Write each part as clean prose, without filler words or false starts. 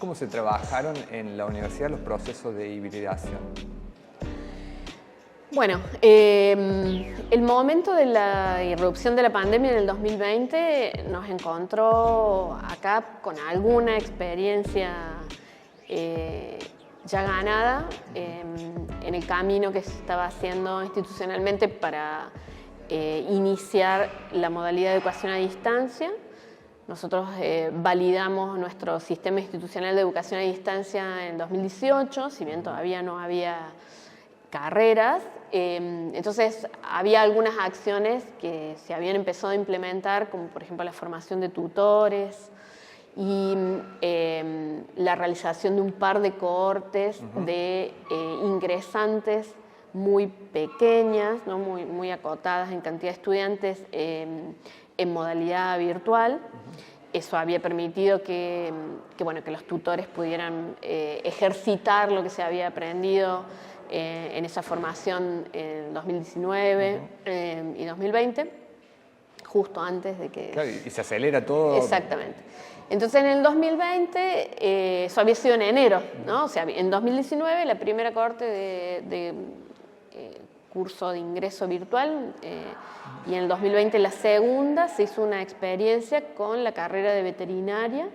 cómo se trabajaron en la universidad los procesos de hibridación? Bueno, el momento de la irrupción de la pandemia en el 2020 nos encontró acá con alguna experiencia ya ganada en el camino que se estaba haciendo institucionalmente para iniciar la modalidad de educación a distancia. Nosotros validamos nuestro sistema institucional de educación a distancia en 2018, si bien todavía no había carreras. Entonces había algunas acciones que se habían empezado a implementar, como por ejemplo la formación de tutores y la realización de un par de cohortes de ingresantes muy pequeñas, ¿no? muy acotadas en cantidad de estudiantes en modalidad virtual. Eso había permitido que los tutores pudieran ejercitar lo que se había aprendido en esa formación en 2019 y 2020, justo antes de que... Claro, y se acelera todo. Exactamente. Entonces en el 2020, eso había sido en enero, ¿no? O sea, en 2019 la primera cohorte de curso de ingreso virtual y en el 2020 la segunda se hizo una experiencia con la carrera de veterinaria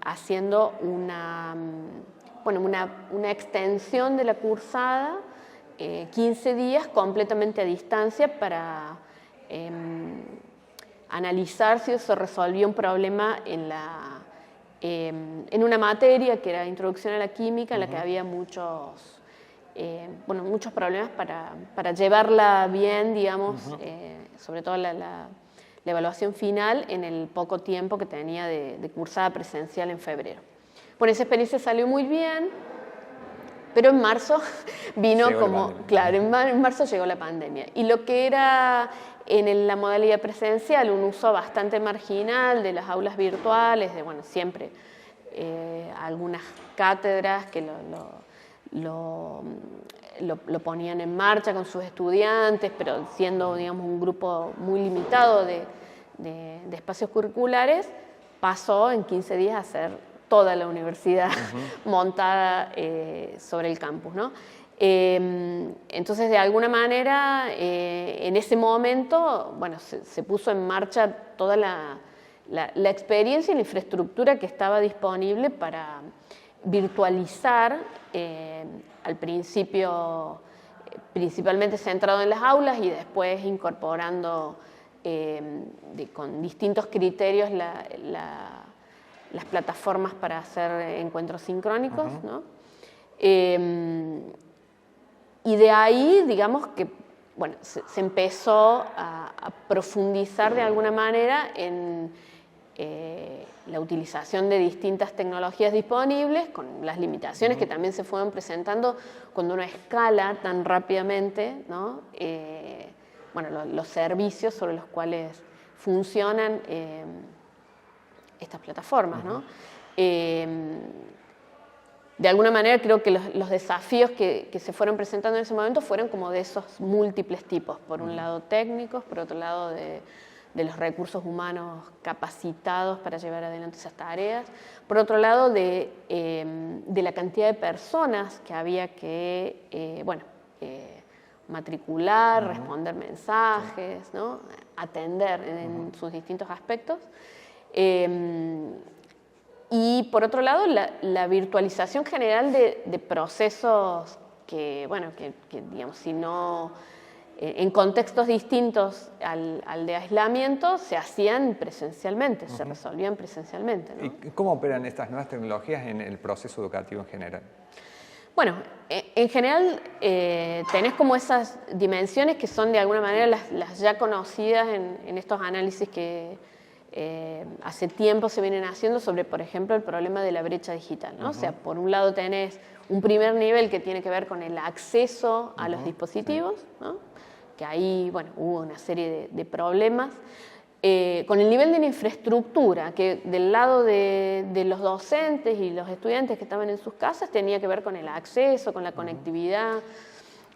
haciendo una extensión de la cursada, 15 días completamente a distancia para analizar si se resolvió un problema en una materia que era Introducción a la Química, en la que había muchos problemas para llevarla bien, digamos, sobre todo la evaluación final en el poco tiempo que tenía de cursada presencial en febrero. Bueno, esa experiencia salió muy bien, pero en marzo vino en marzo llegó la pandemia. Y lo que era en la modalidad presencial un uso bastante marginal de las aulas virtuales, siempre algunas cátedras que lo ponían en marcha con sus estudiantes, pero siendo, digamos, un grupo muy limitado de espacios curriculares, pasó en 15 días a ser toda la universidad montada sobre el campus, ¿no? Entonces, de alguna manera, en ese momento, se puso en marcha toda la experiencia y la infraestructura que estaba disponible para virtualizar, al principio principalmente centrado en las aulas y después incorporando con distintos criterios las plataformas para hacer encuentros sincrónicos, ¿no? Y de ahí, digamos que se empezó a profundizar de alguna manera en la utilización de distintas tecnologías disponibles, con las limitaciones que también se fueron presentando cuando uno escala tan rápidamente, ¿no? Los servicios sobre los cuales funcionan estas plataformas, ¿no? De alguna manera creo que los desafíos que se fueron presentando en ese momento fueron como de esos múltiples tipos, por un lado técnicos, por otro lado de los recursos humanos capacitados para llevar adelante esas tareas, por otro lado de la cantidad de personas que había que matricular, responder mensajes, ¿no? Atender en sus distintos aspectos. Y por otro lado, la virtualización general de procesos que digamos, si no, en contextos distintos al de aislamiento, se hacían presencialmente, se resolvían presencialmente, ¿no? ¿Y cómo operan estas nuevas tecnologías en el proceso educativo en general? Bueno, en general tenés como esas dimensiones que son de alguna manera las ya conocidas en estos análisis que hace tiempo se vienen haciendo sobre, por ejemplo, el problema de la brecha digital, ¿no? O sea, por un lado tenés un primer nivel que tiene que ver con el acceso a los dispositivos, ¿no? Que ahí, hubo una serie de problemas. Con el nivel de la infraestructura, que del lado de los docentes y los estudiantes que estaban en sus casas tenía que ver con el acceso, con la conectividad,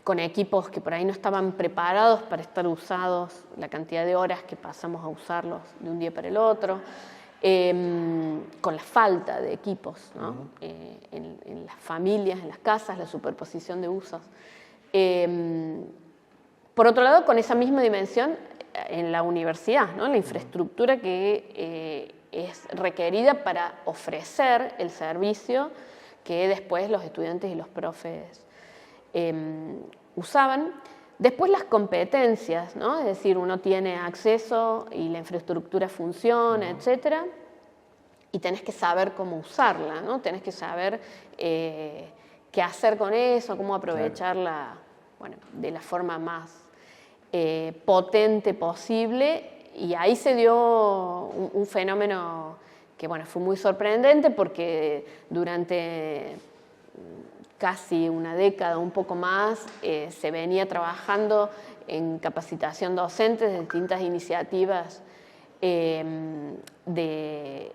con equipos que por ahí no estaban preparados para estar usados la cantidad de horas que pasamos a usarlos de un día para el otro. con la falta de equipos, ¿no? En las familias, en las casas, la superposición de usos. Por otro lado, con esa misma dimensión en la universidad, ¿no? La infraestructura que es requerida para ofrecer el servicio que después los estudiantes y los profes usaban. Después las competencias, ¿no? Es decir, uno tiene acceso y la infraestructura funciona, etcétera, y tenés que saber cómo usarla, ¿no? Tenés que saber qué hacer con eso, cómo aprovecharla, bueno, de la forma más potente posible. Y ahí se dio un fenómeno que, bueno, fue muy sorprendente porque durante casi una década, un poco más, se venía trabajando en capacitación docente de distintas iniciativas desde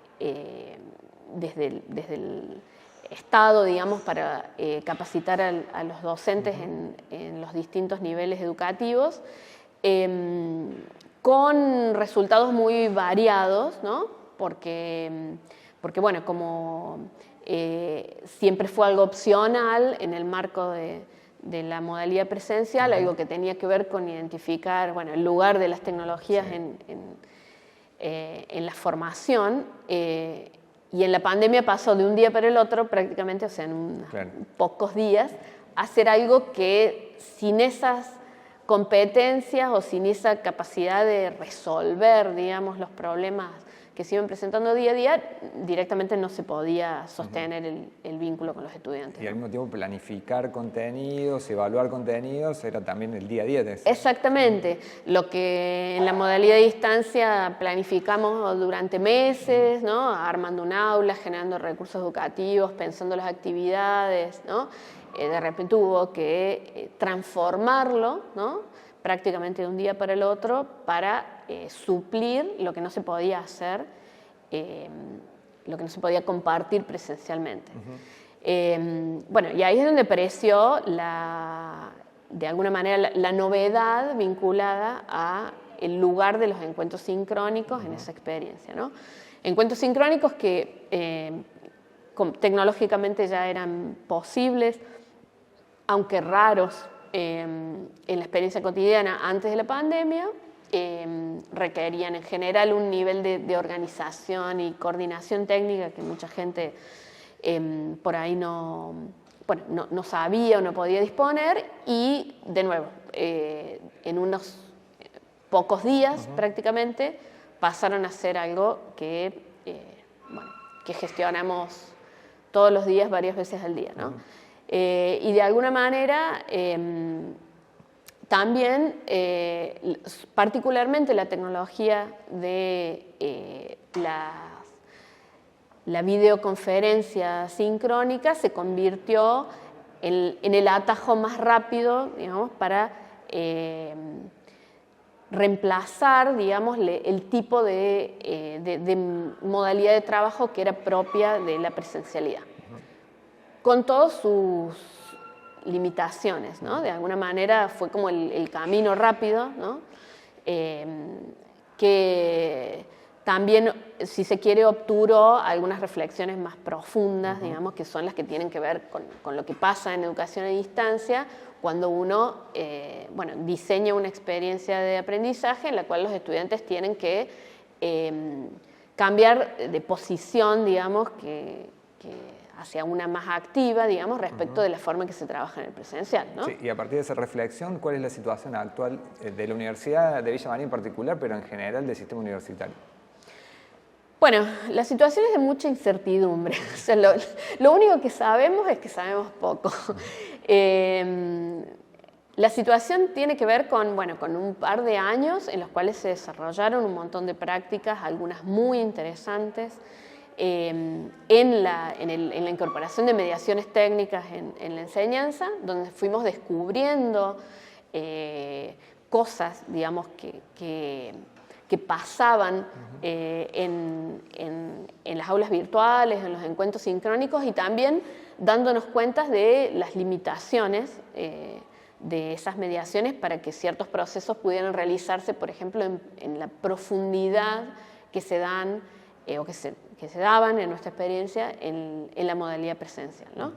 el Estado, digamos, para capacitar a los docentes en los distintos niveles educativos, con resultados muy variados, ¿no? Porque bueno, como siempre fue algo opcional en el marco de la modalidad presencial, algo que tenía que ver con identificar, bueno, el lugar de las tecnologías en la formación, y en la pandemia pasó de un día para el otro prácticamente, o sea, en pocos días, a hacer algo que sin esas competencias o sin esa capacidad de resolver, digamos, los problemas que se iban presentando día a día, directamente no se podía sostener el vínculo con los estudiantes. Y al mismo tiempo planificar contenidos, evaluar contenidos, era también el día a día de eso. Exactamente. Lo que en la modalidad de distancia planificamos durante meses, ¿no? Armando un aula, generando recursos educativos, pensando las actividades, ¿no? De repente hubo que transformarlo, ¿no? Prácticamente de un día para el otro para suplir lo que no se podía hacer, lo que no se podía compartir presencialmente. Bueno, y ahí es donde apareció de alguna manera la novedad vinculada a el lugar de los encuentros sincrónicos en esa experiencia, ¿no? Encuentros sincrónicos que tecnológicamente ya eran posibles, aunque raros en la experiencia cotidiana antes de la pandemia, requerían en general un nivel de organización y coordinación técnica que mucha gente por ahí no sabía o no podía disponer, y de nuevo, en unos pocos días prácticamente pasaron a ser algo que gestionamos todos los días, varias veces al día, ¿no? Y de alguna manera también, particularmente la tecnología de la videoconferencia sincrónica se convirtió en el atajo más rápido, digamos, para reemplazar, digamos, el tipo de modalidad de trabajo que era propia de la presencialidad, con todas sus limitaciones, ¿no? De alguna manera fue como el camino rápido, ¿no? Que también, si se quiere, obturó algunas reflexiones más profundas, digamos, que son las que tienen que ver con lo que pasa en educación a distancia, cuando uno diseña una experiencia de aprendizaje en la cual los estudiantes tienen que cambiar de posición, digamos, que hacia una más activa, digamos, respecto de la forma en que se trabaja en el presencial, ¿no? Sí, y a partir de esa reflexión, ¿cuál es la situación actual de la Universidad de Villa María en particular, pero en general del sistema universitario? Bueno, la situación es de mucha incertidumbre. O sea, lo único que sabemos es que sabemos poco. La situación tiene que ver con un par de años en los cuales se desarrollaron un montón de prácticas, algunas muy interesantes, en la incorporación de mediaciones técnicas en la enseñanza, donde fuimos descubriendo cosas, digamos, que pasaban en las aulas virtuales, en los encuentros sincrónicos, y también dándonos cuenta de las limitaciones de esas mediaciones para que ciertos procesos pudieran realizarse, por ejemplo, en la profundidad que se dan o que se daban en nuestra experiencia en la modalidad presencial, ¿no?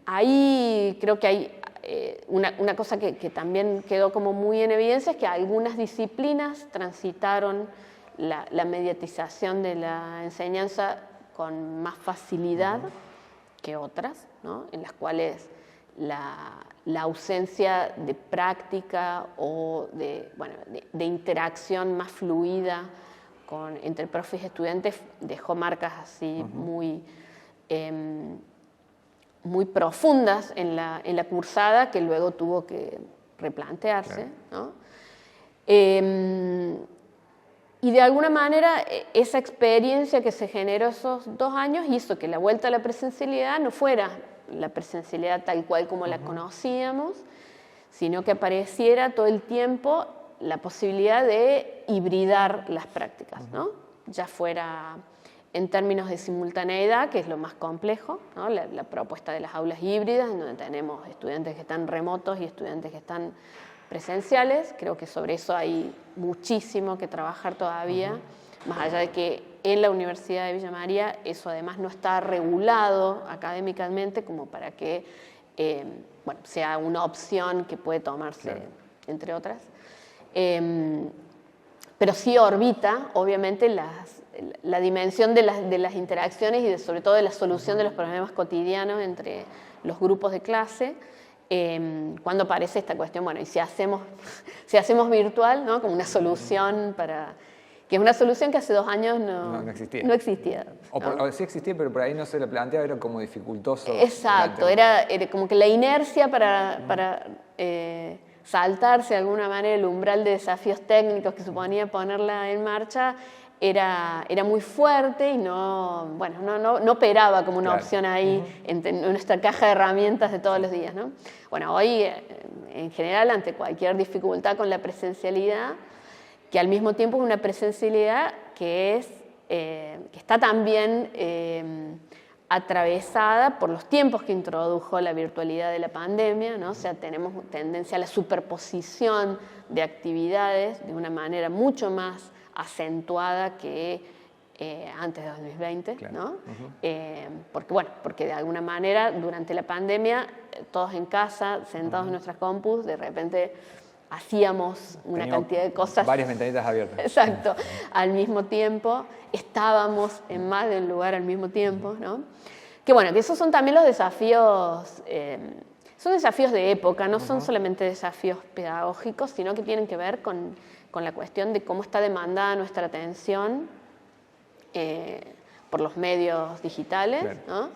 Ahí creo que hay una cosa que también quedó como muy en evidencia, es que algunas disciplinas transitaron la mediatización de la enseñanza con más facilidad que otras, ¿no? En las cuales la ausencia de práctica o de interacción más fluida entre profes y estudiantes dejó marcas así muy profundas en la cursada, que luego tuvo que replantearse, ¿no? Y de alguna manera esa experiencia que se generó esos 2 años hizo que la vuelta a la presencialidad no fuera la presencialidad tal cual como la conocíamos, sino que apareciera todo el tiempo la posibilidad de hibridar las prácticas, ¿no? Ya fuera en términos de simultaneidad, que es lo más complejo, ¿no? La propuesta de las aulas híbridas, en donde tenemos estudiantes que están remotos y estudiantes que están presenciales. Creo que sobre eso hay muchísimo que trabajar todavía, más allá de que en la Universidad de Villa María eso además no está regulado académicamente como para que sea una opción que puede tomarse, entre otras. Pero sí orbita, obviamente, la dimensión de las interacciones y sobre todo de la solución de los problemas cotidianos entre los grupos de clase, cuando aparece esta cuestión, bueno, y si hacemos virtual, ¿no? Como una solución que es una solución que hace 2 años no existía. O sí existía, pero por ahí no se la planteaba, era como dificultoso. Exacto, era como que la inercia para saltarse de alguna manera el umbral de desafíos técnicos que suponía ponerla en marcha era muy fuerte y no operaba como una opción ahí en nuestra caja de herramientas de todos los días, ¿no? Bueno, hoy en general, ante cualquier dificultad con la presencialidad, que al mismo tiempo es una presencialidad que está también atravesada por los tiempos que introdujo la virtualidad de la pandemia, ¿no? O sea, tenemos tendencia a la superposición de actividades de una manera mucho más acentuada que antes de 2020, ¿no? Porque de alguna manera durante la pandemia todos en casa, sentados en nuestras compus, de repente hacíamos una cantidad de cosas. Varias ventanitas abiertas. Exacto. Al mismo tiempo, estábamos en más de un lugar al mismo tiempo, ¿no? Que esos son también los desafíos, son desafíos de época, no son solamente desafíos pedagógicos, sino que tienen que ver con la cuestión de cómo está demandada nuestra atención por los medios digitales, ¿no?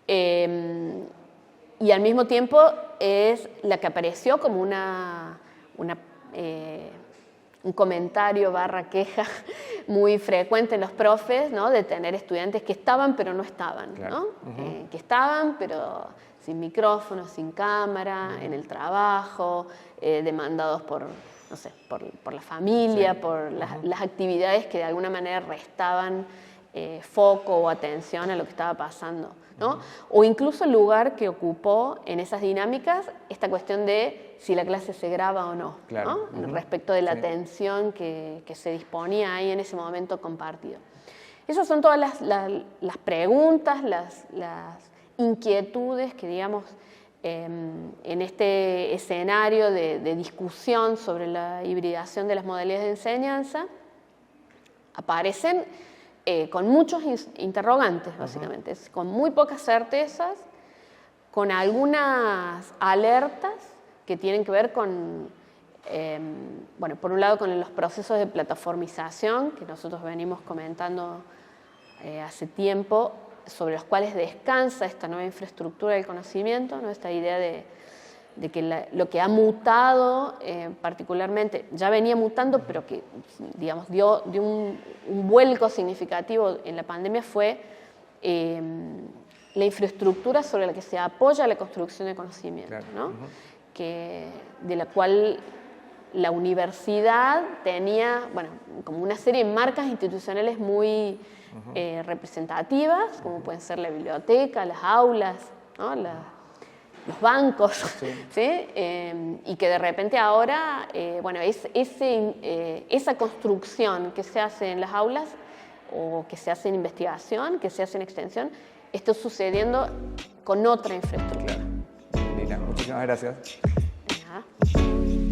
Y al mismo tiempo es la que apareció como un comentario / queja muy frecuente en los profes, ¿no? De tener estudiantes que estaban pero no estaban, ¿no? Que estaban pero sin micrófono, sin cámara, en el trabajo, demandados por la familia, por las actividades que de alguna manera restaban foco o atención a lo que estaba pasando, ¿no? O incluso el lugar que ocupó en esas dinámicas esta cuestión de si la clase se graba o no, ¿no? Respecto de la atención que se disponía ahí en ese momento compartido. Esas son todas las preguntas, las inquietudes que, digamos, en este escenario de discusión sobre la hibridación de las modalidades de enseñanza aparecen con muchos interrogantes, básicamente, con muy pocas certezas, con algunas alertas que tienen que ver con, por un lado, con los procesos de plataformización que nosotros venimos comentando hace tiempo, sobre los cuales descansa esta nueva infraestructura del conocimiento, ¿no? Esta idea de que lo que ha mutado particularmente, ya venía mutando, pero que, digamos, dio un vuelco significativo en la pandemia fue la infraestructura sobre la que se apoya la construcción de conocimiento, ¿no? De la cual la universidad tenía, como una serie de marcas institucionales muy representativas, como pueden ser la biblioteca, las aulas, ¿no? Los bancos, ¿sí? Y que de repente ahora, esa construcción que se hace en las aulas o que se hace en investigación, que se hace en extensión, esté sucediendo con otra infraestructura. Claro. Lina, muchísimas gracias. De nada.